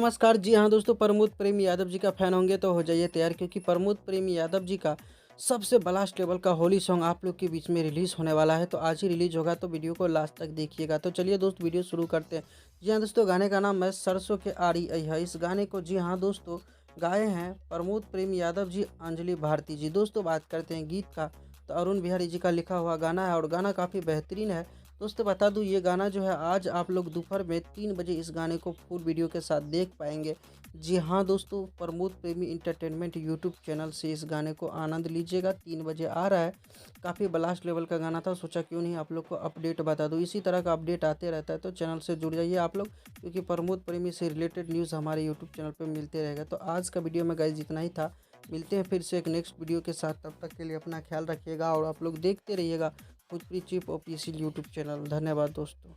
नमस्कार। जी हाँ दोस्तों, प्रमोद प्रेम यादव जी का फ़ैन होंगे तो हो जाइए तैयार, क्योंकि प्रमोद प्रेम यादव जी का सबसे ब्लास्ट लेवल का होली सॉन्ग आप लोग के बीच में रिलीज़ होने वाला है। तो आज ही रिलीज़ होगा, तो वीडियो को लास्ट तक देखिएगा। तो चलिए दोस्त, वीडियो शुरू करते हैं। जी हाँ दोस्तों, गाने का नाम है सरसों के आड़ी अइहा। इस गाने को जी हाँ दोस्तों गाए हैं प्रमोद प्रेम यादव जी, अंजलि भारती जी। दोस्तों बात करते हैं गीत का, तो अरुण बिहारी जी का लिखा हुआ गाना है और गाना काफ़ी बेहतरीन है। दोस्तों बता दूँ, ये गाना जो है आज आप लोग दोपहर में 3 बजे इस गाने को फुल वीडियो के साथ देख पाएँगे। जी हाँ दोस्तों, प्रमोद प्रेमी एंटरटेनमेंट यूट्यूब चैनल से इस गाने को आनंद लीजिएगा। 3 बजे आ रहा है। काफ़ी ब्लास्ट लेवल का गाना था, सोचा क्यों नहीं आप लोग को अपडेट बता दूँ। इसी तरह का अपडेट आते रहता है, तो चैनल से जुड़ जाइए आप लोग, क्योंकि प्रमोद प्रेमी से रिलेटेड न्यूज़ हमारे यूट्यूब चैनल पे मिलते रहेगा। तो आज का वीडियो में गाइस इतना ही था। मिलते हैं फिर से एक नेक्स्ट वीडियो के साथ। तब तक के लिए अपना ख्याल रखिएगा और आप लोग देखते रहिएगा Bhojpuri chip official YouTube channel. धन्यवाद दोस्तों।